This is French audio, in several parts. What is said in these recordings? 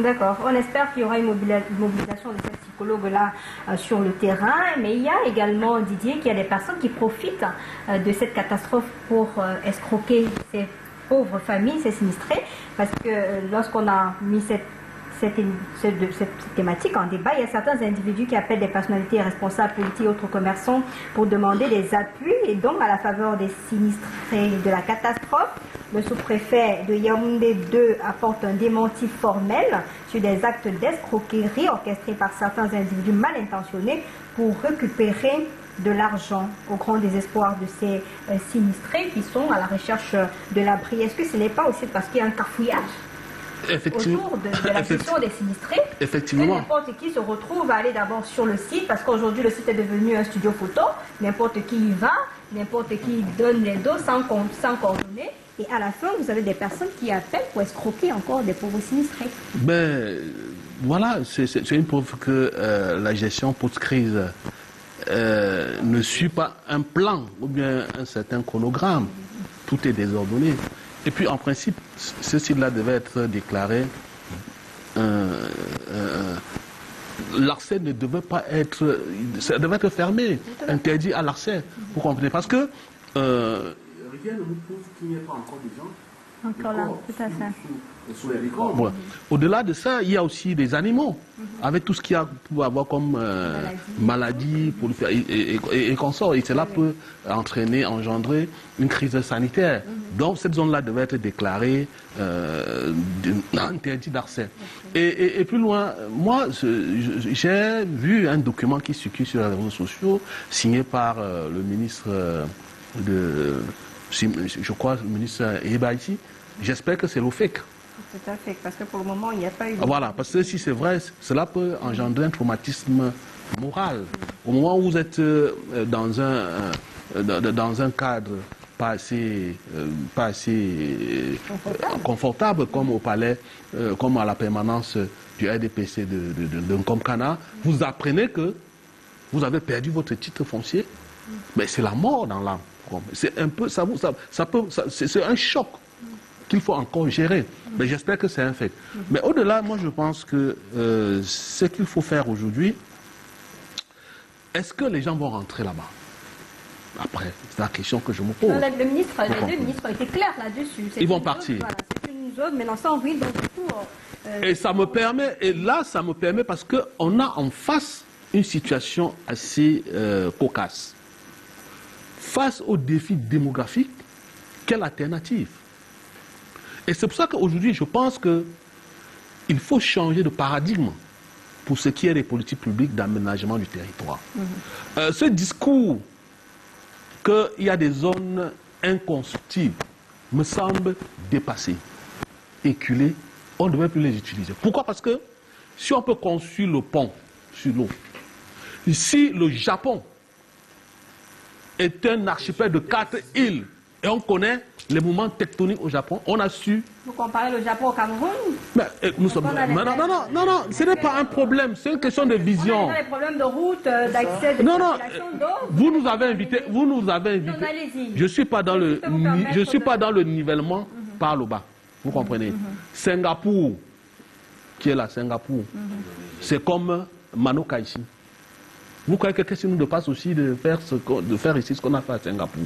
D'accord. On espère qu'il y aura une mobilisation de ces psychologues-là sur le terrain, mais il y a également, Didier, qu'il y a des personnes qui profitent de cette catastrophe pour escroquer ces pauvres familles, ces sinistrés, parce que lorsqu'on a mis cette thématique en débat, il y a certains individus qui appellent des personnalités responsables, politiques et autres commerçants pour demander des appuis, et donc à la faveur des sinistrés de la catastrophe, le sous-préfet de Yaoundé 2 apporte un démenti formel sur des actes d'escroquerie orchestrés par certains individus mal intentionnés pour récupérer de l'argent au grand désespoir de ces sinistrés qui sont à la recherche de l'abri. Est-ce que ce n'est pas aussi parce qu'il y a un cafouillage autour de la gestion des sinistrés? Effectivement. N'importe qui se retrouve à aller d'abord sur le site, parce qu'aujourd'hui le site est devenu un studio photo, n'importe qui y va, n'importe qui donne les dos sans coordonnées, et à la fin vous avez des personnes qui appellent pour escroquer encore des pauvres sinistrés. Ben voilà, c'est une preuve que la gestion post-crise ne suit pas un plan ou bien un certain chronogramme. Tout est désordonné. Et puis, en principe, ce site-là devait être déclaré. L'accès ne devait pas être. Ça devait être fermé, interdit à l'accès. Vous comprenez? Parce que rien ne nous prouve qu'il n'y ait pas encore des gens. Encore là, tout à fait. Voilà. Au-delà de ça, il y a aussi des animaux, avec tout ce qu'il y a pour avoir comme maladie pour le faire, et consorts. Et cela peut engendrer une crise sanitaire. Donc cette zone-là devait être déclarée interdit d'accès. Et plus loin, moi, j'ai vu un document qui circule sur les réseaux sociaux, signé par le ministre je crois, le ministre Ebaïti. J'espère que c'est l'OFEC. Tout à fait, parce que pour le moment, il n'y a pas eu de... Voilà, parce que si c'est vrai, cela peut engendrer un traumatisme moral. Au moment où vous êtes dans un cadre pas assez confortable, comme au palais, comme à la permanence du RDPC de Nkomkana, vous apprenez que vous avez perdu votre titre foncier, mais c'est la mort dans l'âme. C'est un peu, c'est un choc qu'il faut encore gérer. Mais j'espère que c'est un fait. Mais au-delà, moi je pense que ce qu'il faut faire aujourd'hui, est-ce que les gens vont rentrer là-bas? Après, c'est la question que je me pose. Les deux ministres ont été clairs là-dessus. Ils vont partir. Voilà, c'est une zone, mais dans sans ville, donc du coup... Et ça me permet, et là ça me permet parce qu'on a en face une situation assez cocasse. Face aux défis démographiques, quelle alternative? Et c'est pour ça qu'aujourd'hui, je pense qu'il faut changer de paradigme pour ce qui est des politiques publiques d'aménagement du territoire. Ce discours qu'il y a des zones inconstructibles me semble dépassé, éculé. On ne devrait plus les utiliser. Pourquoi? Parce que si on peut construire le pont sur l'eau, si le Japon est un archipel de 4 îles, et on connaît les mouvements tectoniques au Japon, on a su... Vous comparez le Japon au Cameroun? Mais, nous sommes... Non, ce n'est pas un problème, c'est une question de vision. On a des problèmes de route, d'accès, de circulation d'eau. Vous nous avez invités, je ne suis pas dans le nivellement par le bas, vous comprenez. Singapour, qui est là, Singapour, c'est comme Manoka ici. Vous croyez que qu'est-ce qui nous dépasse aussi de faire ici ce qu'on a fait à Singapour?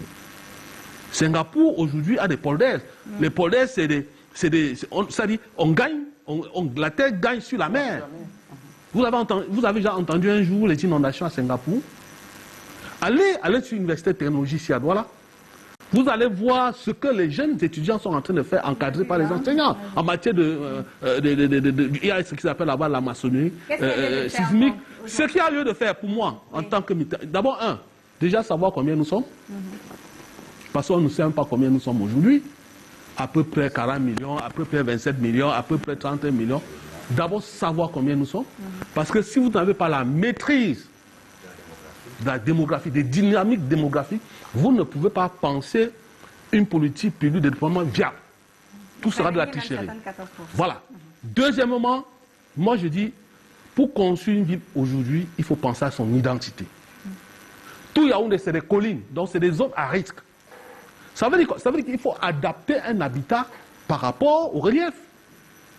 Singapour, aujourd'hui, a des polders. Les polders, on gagne, la terre gagne sur la mer. Vous avez déjà entendu un jour les inondations à Singapour? Allez sur l'université de technologie ici à Douala. Vous allez voir ce que les jeunes étudiants sont en train de faire, encadrés par les enseignants, en matière il y a ce qui s'appelle là-bas la maçonnerie sismique. Ce qu'il y a lieu de faire pour moi, en tant que militaire, d'abord, déjà savoir combien nous sommes. Parce qu'on ne sait même pas combien nous sommes aujourd'hui. À peu près 40 millions, à peu près 27 millions, à peu près 31 millions. D'abord savoir combien nous sommes. Parce que si vous n'avez pas la maîtrise de la démographie, des dynamiques démographiques, vous ne pouvez pas penser une politique publique de déploiement viable. Tout sera de la tricherie. Voilà. Deuxièmement, moi je dis, pour construire une ville aujourd'hui, il faut penser à son identité. Tout Yaoundé, c'est des collines, donc c'est des zones à risque. Ça veut dire quoi? Ça veut dire qu'il faut adapter un habitat par rapport au relief.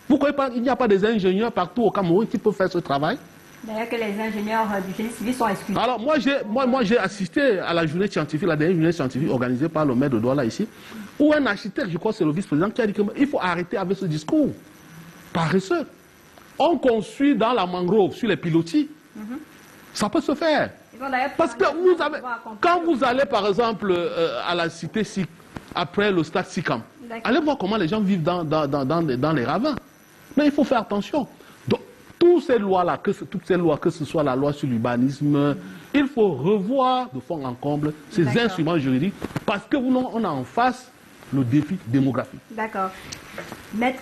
Vous ne croyez pas qu'il n'y a pas des ingénieurs partout au Cameroun qui peuvent faire ce travail? D'ailleurs que les ingénieurs du génie civil sont exclus. Alors moi j'ai assisté à la journée scientifique, la dernière journée scientifique organisée par le maire de Douala ici, où un architecte, je crois que c'est le vice-président, qui a dit qu'il faut arrêter avec ce discours paresseux. On construit dans la mangrove sur les pilotis. Ça peut se faire. Parce que quand vous allez par exemple à la cité SIC, après le stade SICAM, allez voir comment les gens vivent dans les ravins. Mais il faut faire attention. Donc, toutes ces lois-là, que ce soit la loi sur l'urbanisme, il faut revoir de fond en comble ces instruments juridiques parce que on a en face le défi démographique. D'accord. Maître